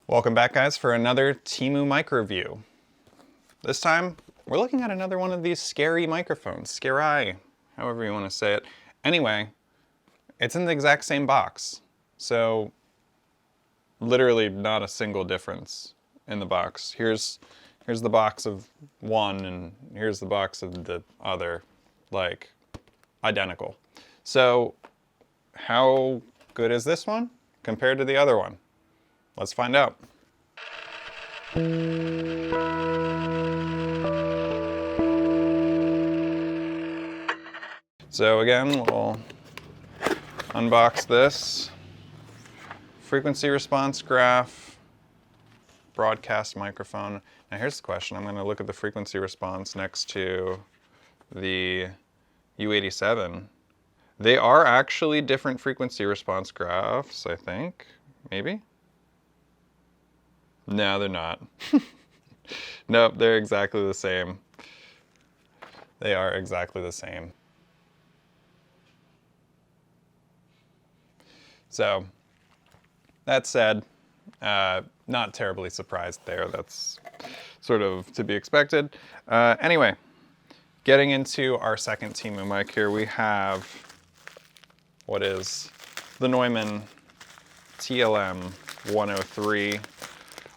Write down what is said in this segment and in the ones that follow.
Welcome back, guys, for another Temu mic review. This time, we're looking at another one of these scary microphones. Scary, however you want to say it. Anyway, it's in the exact same box. So, literally not a single difference in the box. Here's the box of one, and here's the box of the other. Like, identical. So, how good is this one compared to the other one? Let's find out. So again, we'll unbox this. Frequency response graph, broadcast microphone. Now here's the question. I'm going to look at the frequency response next to the U87. They are actually different frequency response graphs, I think. Maybe? No, they're not. Nope, they're exactly the same. They are exactly the same. So, that said, not terribly surprised there. That's sort of to be expected. Anyway, getting into our second Temu mic here, we have what is the Neumann TLM103,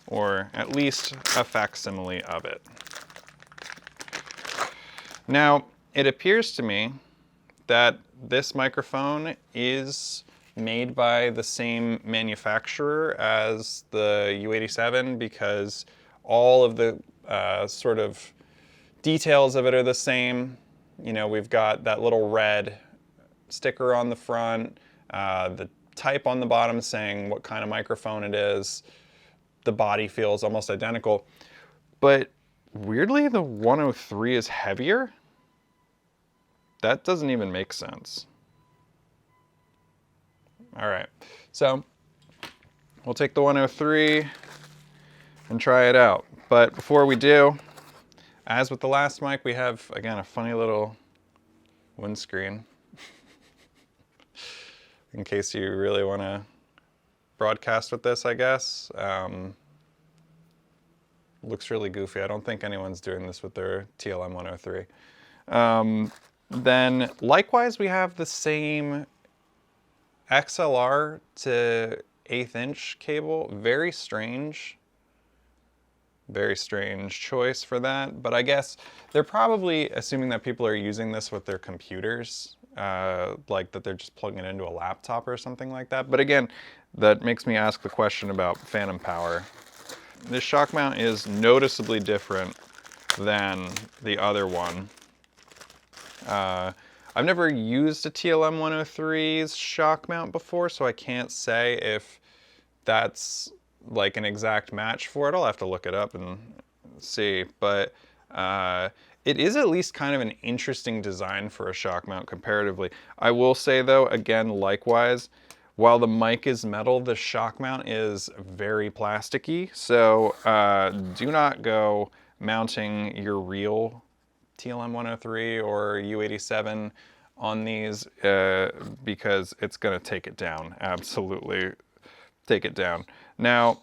or at least a facsimile of it. Now, it appears to me that this microphone is made by the same manufacturer as the U87 because all of the sort of details of it are the same. You know, we've got that little red sticker on the front, the type on the bottom saying what kind of microphone it is. The body feels almost identical, but weirdly the 103 is heavier. That doesn't even make sense. All right, so we'll take the 103 and try it out. But before we do, as with the last mic, we have, again, a funny little windscreen in case you really want to broadcast with this, I guess. Looks really goofy. I don't think anyone's doing this with their TLM103. Then likewise, we have the same XLR to 1/8 inch cable. Very strange choice for that. But I guess they're probably assuming that people are using this with their computers, like that they're just plugging it into a laptop or something like that. But again, that makes me ask the question about phantom power. This shock mount is noticeably different than the other one. I've never used a TLM103's shock mount before, so I can't say if that's like an exact match for it. I'll have to look it up and see. But it is at least kind of an interesting design for a shock mount comparatively. I will say though, again, likewise, while the mic is metal, the shock mount is very plasticky. So do not go mounting your real TLM103 or U87 on these because it's going to take it down. Absolutely take it down. Now,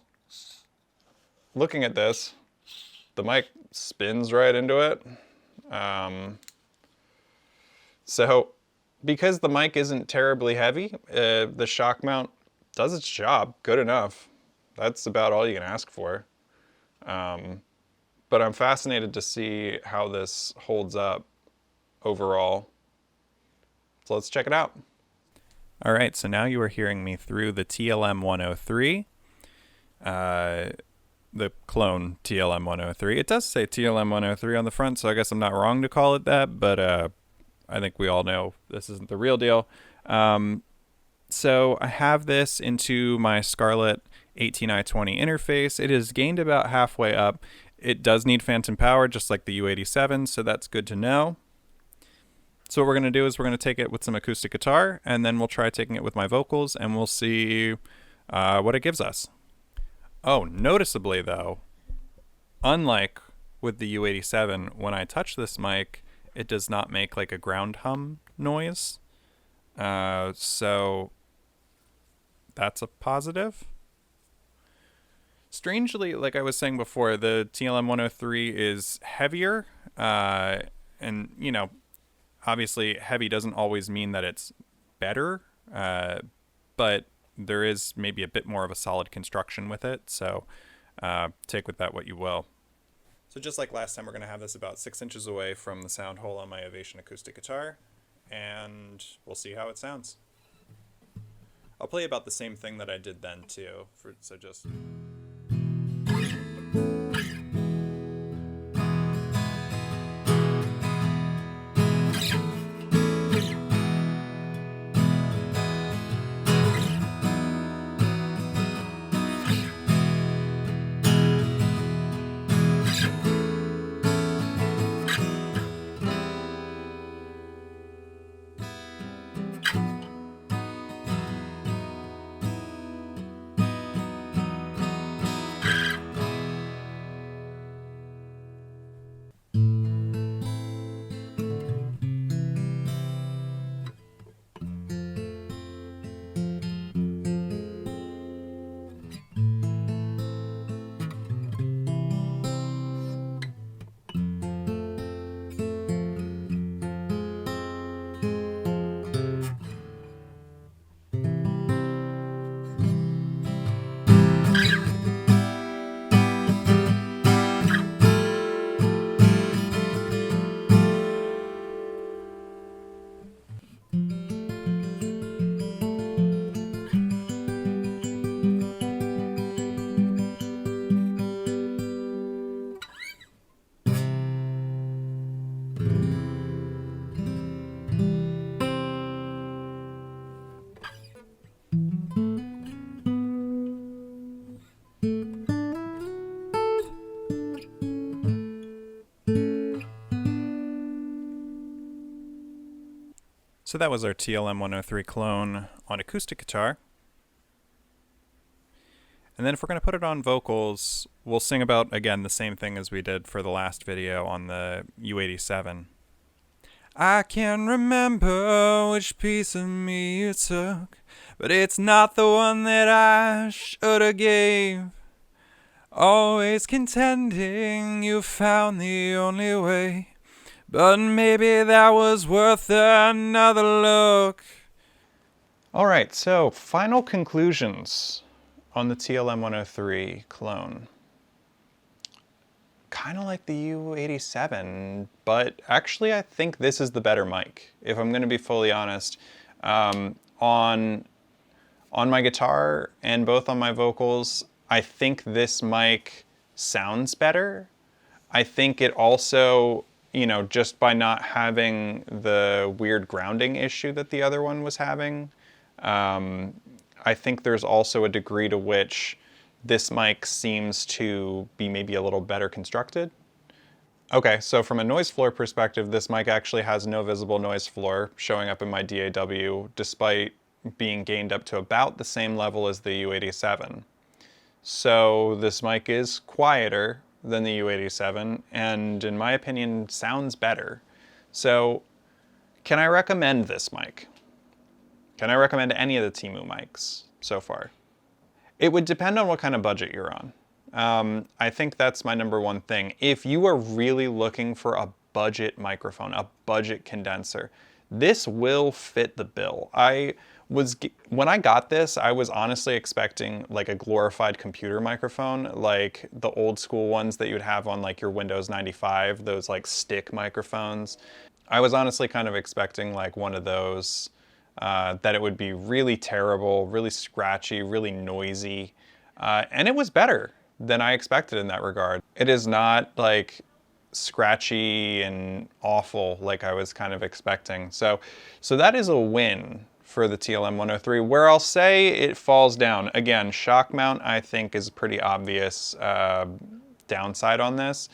looking at this, the mic spins right into it. So because the mic isn't terribly heavy, the shock mount does its job good enough. That's about all you can ask for. But I'm fascinated to see how this holds up overall. So let's check it out. All right, so now you are hearing me through the TLM103, the clone TLM103. It does say TLM103 on the front, so I guess I'm not wrong to call it that, but I think we all know this isn't the real deal. So I have this into my Scarlett 18i20 interface. It is gained about halfway up. It does need phantom power, just like the U87, so that's good to know. So what we're going to do is we're going to take it with some acoustic guitar, and then we'll try taking it with my vocals, and we'll see what it gives us. Oh, noticeably though, unlike with the U87, when I touch this mic, it does not make like a ground hum noise. So that's a positive. Strangely, like I was saying before, the TLM103 is heavier, and you know, obviously heavy doesn't always mean that it's better, but there is maybe a bit more of a solid construction with it, so take with that what you will. So just like last time, we're going to have this about 6 inches away from the sound hole on my Ovation acoustic guitar, and we'll see how it sounds. I'll play about the same thing that I did then too, so just... So that was our TLM103 clone on acoustic guitar. And then if we're going to put it on vocals, we'll sing about, again, the same thing as we did for the last video on the U87. I can remember which piece of me you took, but it's not the one that I shoulda gave. Always contending you found the only way, but maybe that was worth another look. All right, so final conclusions on the TLM103 clone. Kind of like the U87, but actually I think this is the better mic, if I'm going to be fully honest. On my guitar and both on my vocals, I think this mic sounds better. I think it also, you know, just by not having the weird grounding issue that the other one was having, I think there's also a degree to which this mic seems to be maybe a little better constructed. Okay, so from a noise floor perspective, this mic actually has no visible noise floor showing up in my DAW, despite being gained up to about the same level as the U87. So this mic is quieter than the U87, and in my opinion, sounds better. So can I recommend this mic? Can I recommend any of the Temu mics so far? It would depend on what kind of budget you're on. I think that's my number one thing. If you are really looking for a budget microphone, a budget condenser, this will fit the bill. When I got this, I was honestly expecting like a glorified computer microphone, like the old school ones that you'd have on like your Windows 95, those like stick microphones. I was honestly kind of expecting like one of those, that it would be really terrible, really scratchy, really noisy, and it was better than I expected in that regard. It is not like scratchy and awful like I was kind of expecting. So that is a win for the TLM103. Where I'll say it falls down, again, shock mount I think is a pretty obvious downside on this.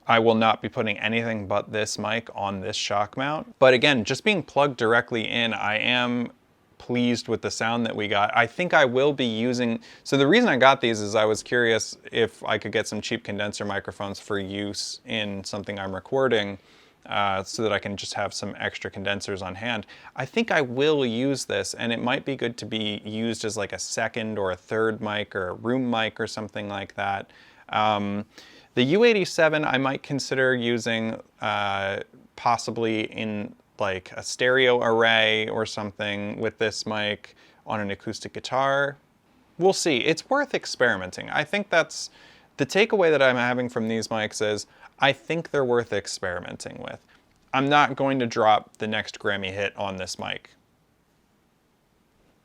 I will not be putting anything but this mic on this shock mount. But again, just being plugged directly in, I am pleased with the sound that we got. I think I will be using, so the reason I got these is I was curious if I could get some cheap condenser microphones for use in something I'm recording. so that I can just have some extra condensers on hand. I think I will use this, and it might be good to be used as like a second or a third mic or a room mic or something like that. The U87 I might consider using possibly in like a stereo array or something with this mic on an acoustic guitar. We'll see. It's worth experimenting. I think that's the takeaway that I'm having from these mics is I think they're worth experimenting with. I'm not going to drop the next Grammy hit on this mic.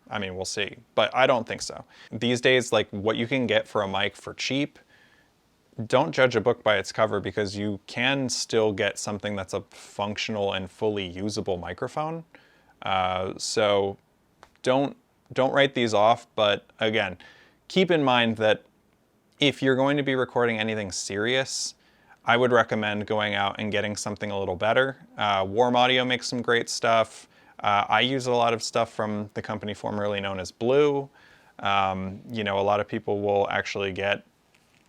I mean, we'll see, but I don't think so. These days, like what you can get for a mic for cheap, don't judge a book by its cover, because you can still get something that's a functional and fully usable microphone. So don't write these off, but again, keep in mind that if you're going to be recording anything serious, I would recommend going out and getting something a little better. Warm Audio makes some great stuff. I use a lot of stuff from the company formerly known as Blue. You know, a lot of people will actually get,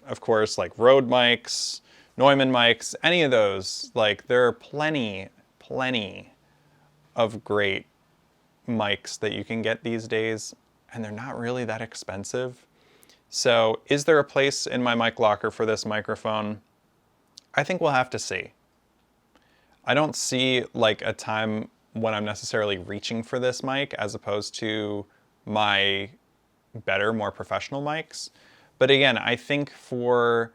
of course, like Rode mics, Neumann mics, any of those. Like, there are plenty of great mics that you can get these days, and they're not really that expensive. So is there a place in my mic locker for this microphone? I think we'll have to see. I don't see like a time when I'm necessarily reaching for this mic as opposed to my better, more professional mics. But again, I think for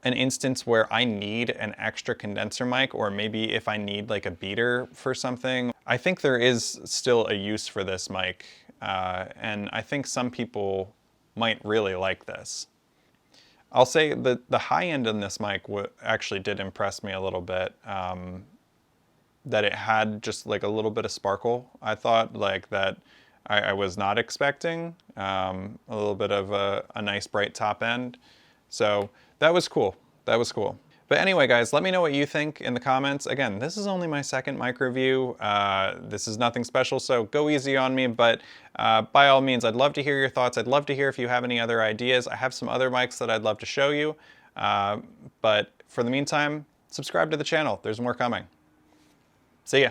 an instance where I need an extra condenser mic, or maybe if I need like a beater for something, I think there is still a use for this mic. And I think some people might really like this. I'll say that the high end in this mic actually did impress me a little bit. That it had just like a little bit of sparkle. I thought like that I was not expecting. A little bit of a nice bright top end. So that was cool. That was cool. But anyway, guys, let me know what you think in the comments. Again, this is only my second mic review. This is nothing special, so go easy on me. But by all means, I'd love to hear your thoughts. I'd love to hear if you have any other ideas. I have some other mics that I'd love to show you. But for the meantime, subscribe to the channel. There's more coming. See ya.